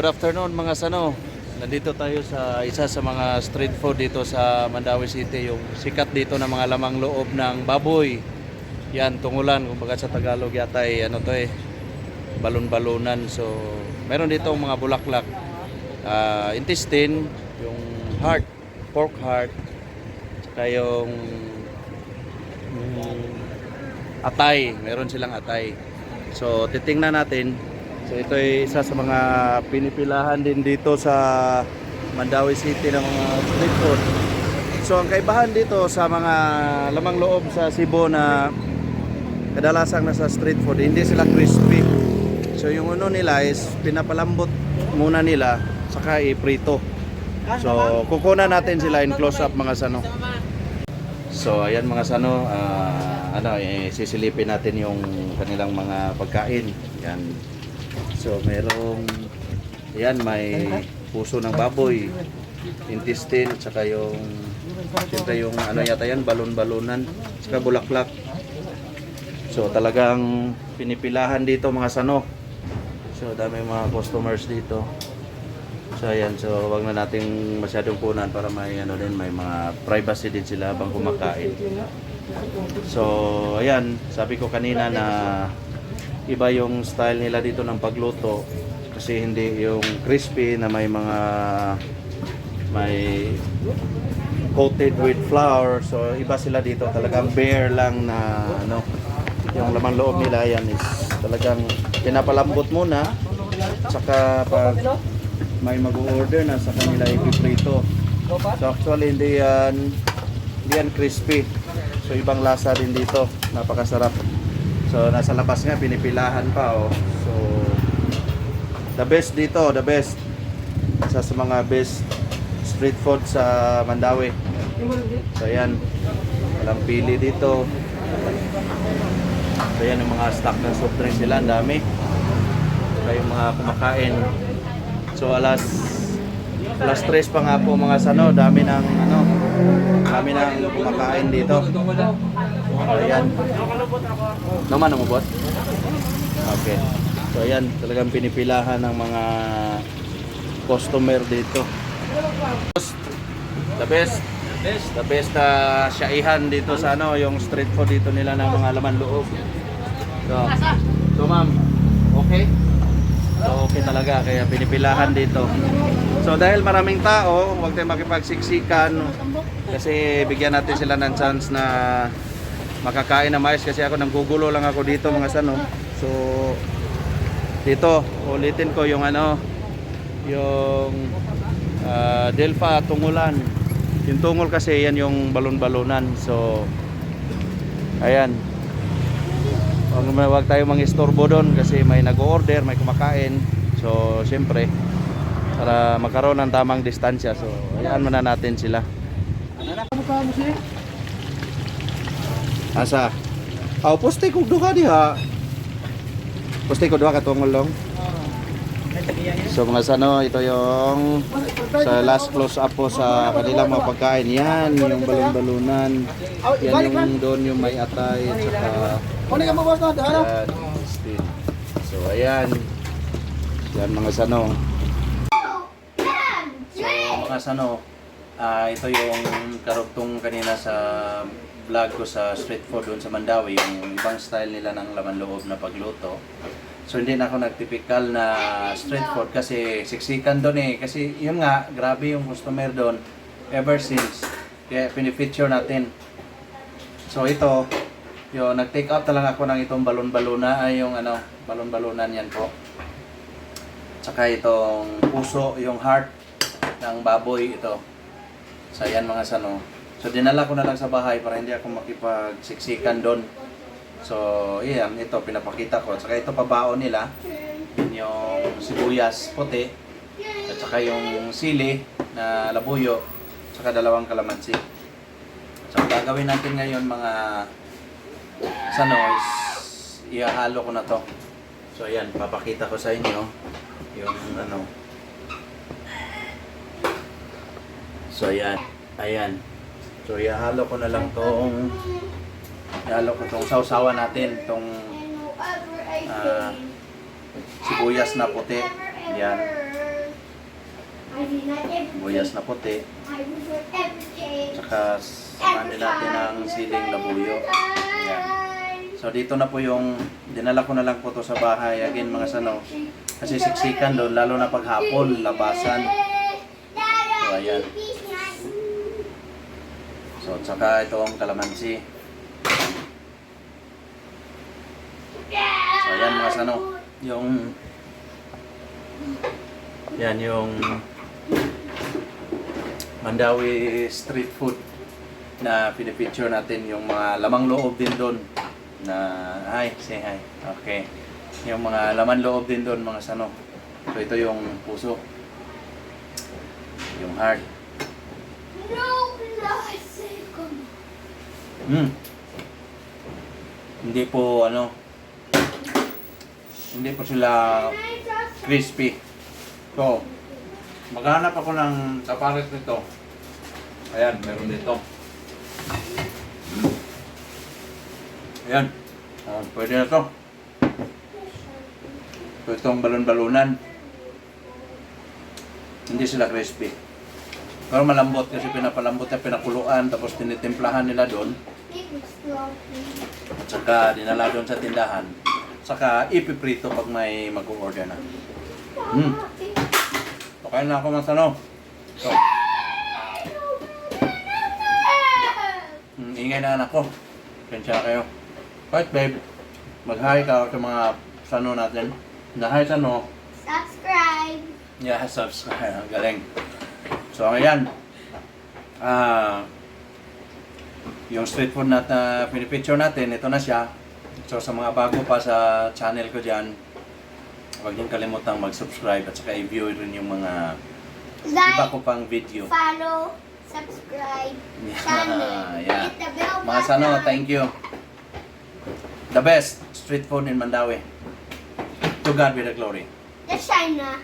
good afternoon mga sano. Nandito tayo sa isa sa mga street food dito sa Mandaue City. Yung sikat dito na mga lamang loob ng baboy. Yan, tungulan. Kumbaga sa Tagalog yata ano to balon-balunan. So, meron dito mga bulaklak. Intestine, yung heart, pork heart. Saka yung atay. Meron silang atay. So, titingnan natin. So ito ay isa sa mga pinipilahan din dito sa Mandaue City ng mga street food. So ang kaibahan dito sa mga lamang loob sa Cebu na kadalasang nasa street food, hindi sila crispy. So yung uno nila is pinapalambot muna nila saka iprito. So kukunan natin sila in close up mga sano. So ayan mga sano, sisilipin natin yung kanilang mga pagkain. Yan. So merong yan, may puso ng baboy, intestine, tsaka yung siyempre yung ano yata yan, balon-balunan, tsaka bulaklak. So talagang pinipilahan dito mga sano. So dami mga customers dito. So ayan, so wag na nating masyadong kunan para may ano din, may mga privacy din sila habang kumakain. So ayan, sabi ko kanina na iba yung style nila dito ng pagluto kasi hindi yung crispy na may coated with flour. So iba sila dito, talagang bare lang na ano, yung lamang loob nila yan is talagang pinapalambot muna, saka pag may mag-order na sa kanila ipiprito. So actually hindi yan crispy. So ibang lasa din dito, napakasarap. So nasa labas nga pinipilahan pa So the best dito, the best. Isa sa mga best street food sa Mandaue. So ayan, walang pili dito. So ayan yung mga stock ng soft drinks nila, ang dami. So yung mga kumakain. So alas 3 pa nga po mga sano, dami ng kumakain dito. Ayan. Naman mo bot? Okay. So ayan, talagang pinipilahan ng mga customer dito. The best na syaihan dito sa ano, yung street food dito nila ng mga laman loob. So ma'am, okay? So okay talaga, kaya pinipilahan dito. So dahil maraming tao, huwag tayong makipagsiksikan kasi bigyan natin sila ng chance na makakain na mais, kasi ako nanggugulo lang ako dito mga sano. So dito ulitin ko yung Delfa tungulan. Yung tungol kasi yan yung balon-balunan. So ayan, wag tayo mangistorbo doon kasi may nag-order, may kumakain. So siyempre para magkaroon ng tamang distansya, so ayan muna natin sila. Asa? Poste ko duha diha. Poste ko duha ka tungol. So mga sano, ito yung sa last close up po sa kanilang mga pagkain. Yan, yung balon-balunan. Yan yung doon yung may atay at saka yan, so ayan. Yan mga sano. So mga sano, ito yung karugtong kanina sa vlog ko sa street food doon sa Mandaue, yung ibang style nila ng laman loob na pagluto. So hindi na ako nagtypical na street food kasi siksikan doon kasi yun nga, grabe yung customer doon ever since, kaya pinifeature natin. So ito, yung nag-take out na lang ako ng itong balon-baluna, yung balon-balunan yan po. Tsaka itong puso, yung heart ng baboy ito. So yan mga sano. So dinala ko na lang sa bahay para hindi ako makipagsiksikan doon. So yan, ito pinapakita ko. Saka ito pabaon nila, yung sibuyas puti, at saka yung sili na labuyo, saka 2 kalamansi. So gagawin natin ngayon mga sano is ihahalo ko na to. So ayan, papakita ko sa inyo yung So ayan. So ihahalo ko na lang tong sausawan natin, tong sibuyas na puti. Yan. buyas na puti, tsaka samahan din natin ang siling labuyo. Ayan. So dito na po yung, dinala ko na lang po to sa bahay. Again mga sano, kasi siksikan doon, lalo na paghapon, labasan. So ayan. So tsaka itong kalamansi. So ayan mga sano, yung yan yung Mandawi street food na pinipicture natin, yung mga lamang loob din doon na hi, say hi. Okay. Yung mga laman loob din doon mga sano. So ito yung puso. Yung heart. Hindi po hindi po sila crispy. So, maghanap ako ng kapalit nito. Ayan, meron dito. Ayan. Pwede na to. So, itong balon-balunan. Hindi sila crispy. Pero malambot kasi pinapalambot at pinakuluan tapos tinitimplahan nila doon. At saka dinala doon sa tindahan. Saka ipiprito pag may mag-order na. Pakain na ako ng sano. So. Ingay na anak ko. Kensya kayo. Right babe, mag-hi ka sa mga sano natin. Na-hi sano. Subscribe. Yeah, subscribe. Galing. So ayan. Yung street food na pinipicture natin, ito na siya. So sa mga bago pa sa channel ko dyan, huwag niyong kalimutang mag-subscribe at saka i-view rin yung mga iba ko pang video. Follow, subscribe, Yeah, channel. yeah. Hit the bell Mga sano, button. thank you. The best street food in Mandawi. To God be the glory. The China.